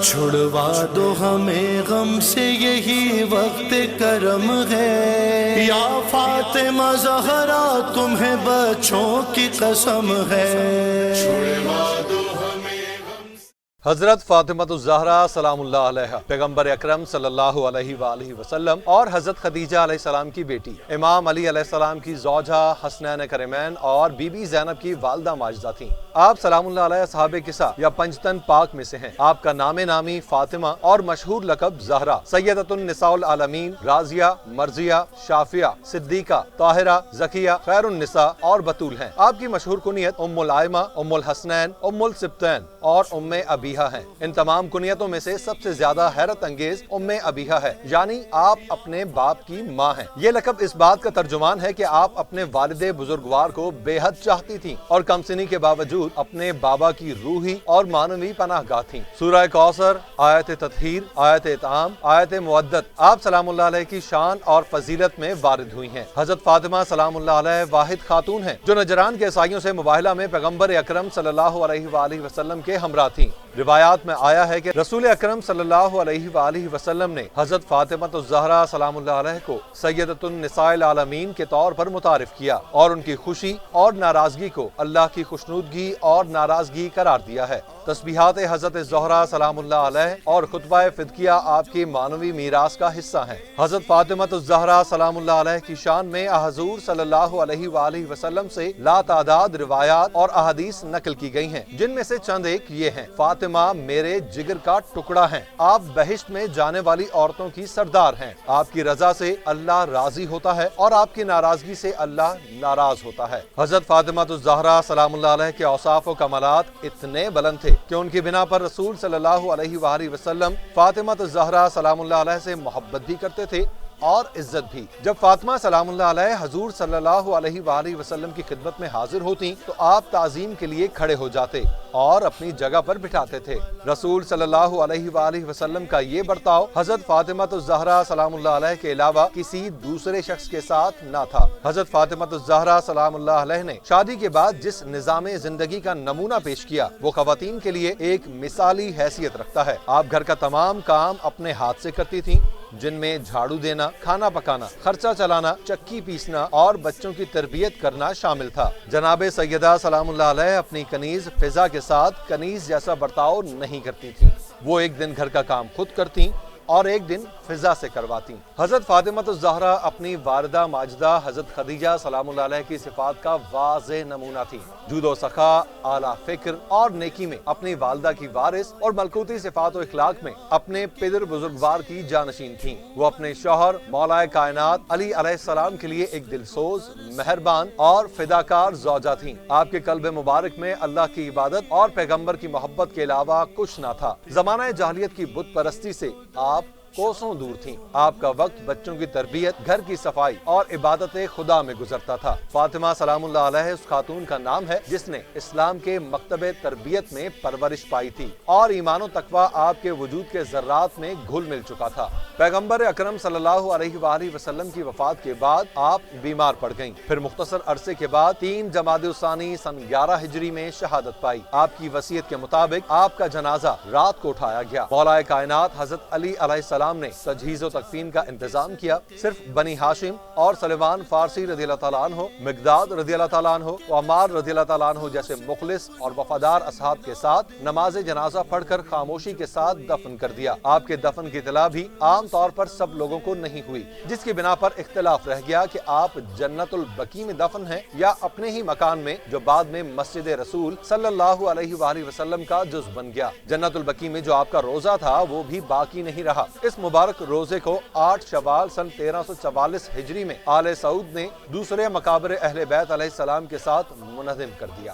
چھڑوا دو ہمیں غم سے یہی وقت کرم ہے، یا فاطمہ زہرا تمہیں بچوں کی قسم ہے۔ چھڑوا دو حضرت فاطمہ الزہرا سلام اللہ علیہا پیغمبر اکرم صلی اللہ علیہ وآلہ وسلم اور حضرت خدیجہ علیہ السلام کی بیٹی، امام علی علیہ السلام کی زوجہ، حسنین کرمین اور بی بی زینب کی والدہ ماجدہ تھیں۔ آپ سلام اللہ علیہ اصحاب کسا یا پنجتن پاک میں سے ہیں۔ آپ کا نام نامی فاطمہ اور مشہور لقب زہرا، سیدۃ النساء العالمین، راضیہ، مرضیہ، شافیہ، صدیقہ، طاہرہ، زکیہ، خیر النساء اور بطول ہیں۔ آپ کی مشہور کنیت ام الائمہ، ام الحسنین، ام السبتین اور ام ابیہا ہیں۔ ان تمام کنیتوں میں سے سب سے زیادہ حیرت انگیز ام ابیہا ہے، یعنی آپ اپنے باپ کی ماں ہیں۔ یہ لقب اس بات کا ترجمان ہے کہ آپ اپنے والد بزرگوار کو بے حد چاہتی تھیں اور کم سنی کے باوجود اپنے بابا کی روحی اور معنوی پناہ گاہ تھیں۔ سورہ کوثر، آیت تطہیر، آیت اطعام، آیت مودت آپ سلام اللہ علیہ کی شان اور فضیلت میں وارد ہوئی ہیں۔ حضرت فاطمہ سلام اللہ علیہ واحد خاتون ہیں جو نجران کے عیسائیوں سے مباہلہ میں پیغمبر اکرم صلی اللہ علیہ وآلہ وسلم کے ہمراہ تھیں۔ روایات میں آیا ہے کہ رسول اکرم صلی اللہ علیہ وآلہ وسلم نے حضرت فاطمہ الزہرا سلام اللہ علیہ کو سیدۃ النساء العالمین کے طور پر متعارف کیا اور ان کی خوشی اور ناراضگی کو اللہ کی خوشنودگی اور ناراضگی قرار دیا ہے۔ تسبیحات حضرت زہرا سلام اللہ علیہ اور خطبہ فدکیہ آپ کی معنوی میراث کا حصہ ہیں۔ حضرت فاطمہ الزہرا سلام اللہ علیہ کی شان میں حضور صلی اللہ علیہ وآلہ وسلم سے لا تعداد روایات اور احادیث نقل کی گئی ہیں، جن میں سے چند ایک یہ ہیں: فاطمہ میرے جگر کا ٹکڑا ہیں، آپ بہشت میں جانے والی عورتوں کی سردار ہیں، آپ کی رضا سے اللہ راضی ہوتا ہے اور آپ کی ناراضگی سے اللہ ناراض ہوتا ہے۔ حضرت فاطمہ الزہرا سلام اللہ علیہ کے اوصاف و کمالات اتنے بلند تھے کہ ان کی بنا پر رسول صلی اللہ علیہ وآلہ وسلم فاطمہ الزہرا سلام اللہ علیہ سے محبت بھی کرتے تھے اور عزت بھی۔ جب فاطمہ سلام اللہ علیہ حضور صلی اللہ علیہ وآلہ وسلم کی خدمت میں حاضر ہوتی تو آپ تعظیم کے لیے کھڑے ہو جاتے اور اپنی جگہ پر بٹھاتے تھے۔ رسول صلی اللہ علیہ وآلہ وسلم کا یہ برتاؤ حضرت فاطمہ الزہرا سلام اللہ علیہ کے علاوہ کسی دوسرے شخص کے ساتھ نہ تھا۔ حضرت فاطمہ الزہرا سلام اللہ علیہ نے شادی کے بعد جس نظام زندگی کا نمونہ پیش کیا وہ خواتین کے لیے ایک مثالی حیثیت رکھتا ہے۔ آپ گھر کا تمام کام اپنے ہاتھ سے کرتی تھیں، جن میں جھاڑو دینا، کھانا پکانا، خرچہ چلانا، چکی پیسنا اور بچوں کی تربیت کرنا شامل تھا۔ جناب سیدہ سلام اللہ علیہ اپنی کنیز فضا کے ساتھ کنیز جیسا برتاؤ نہیں کرتی تھیں۔ وہ ایک دن گھر کا کام خود کرتی اور ایک دن فضا سے کرواتی۔ حضرت فاطمہ الزہرا اپنی والدہ ماجدہ حضرت خدیجہ سلام اللہ علیہ کی صفات کا واضح نمونہ تھی۔ جود و سخا، اعلیٰ فکر اور نیکی میں اپنی والدہ کی وارث اور ملکوتی صفات و اخلاق میں اپنے پدر بزرگوار کی جانشین تھیں۔ وہ اپنے شوہر مولا کائنات علی علیہ السلام کے لیے ایک دلسوز، مہربان اور فداکار زوجہ تھیں۔ آپ کے قلب مبارک میں اللہ کی عبادت اور پیغمبر کی محبت کے علاوہ کچھ نہ تھا۔ زمانہ جاہلیت کی بت پرستی سے آپ کوسوں دور تھیں۔ آپ کا وقت بچوں کی تربیت، گھر کی صفائی اور عبادت خدا میں گزرتا تھا۔ فاطمہ سلام اللہ علیہ اس خاتون کا نام ہے جس نے اسلام کے مکتب تربیت میں پرورش پائی تھی اور ایمان و تقوی آپ کے وجود کے ذرات میں گھل مل چکا تھا۔ پیغمبر اکرم صلی اللہ علیہ وآلہ وسلم کی وفات کے بعد آپ بیمار پڑ گئیں، پھر مختصر عرصے کے بعد 3 جمادی الثانی سن 11 ہجری میں شہادت پائی۔ آپ کی وصیت کے مطابق آپ کا جنازہ رات کو اٹھایا گیا۔ مولا کائنات حضرت علی علیہ السلام نے تجہیز و تکفین کا انتظام کیا۔ صرف بنی ہاشم اور سلمان فارسی رضی اللہ تعالیٰ عنہ، مقداد رضی اللہ تعالیٰ عنہ، عمار رضی اللہ تعالیٰ عنہ جیسے مخلص اور وفادار اصحاب کے ساتھ نماز جنازہ پڑھ کر خاموشی کے ساتھ دفن کر دیا۔ آپ کے دفن کی اطلاع بھی عام طور پر سب لوگوں کو نہیں ہوئی، جس کی بنا پر اختلاف رہ گیا کہ آپ جنت البقیع میں دفن ہیں یا اپنے ہی مکان میں، جو بعد میں مسجد رسول صلی اللہ علیہ وآلہ وسلم کا جز بن گیا۔ جنت البقیع میں جو آپ کا روزہ تھا وہ بھی باقی نہیں رہا۔ اس مبارک روزے کو 8 شوال سن 1344 ہجری میں آل سعود نے دوسرے مقابر اہل بیت علیہ السلام کے ساتھ منظم کر دیا۔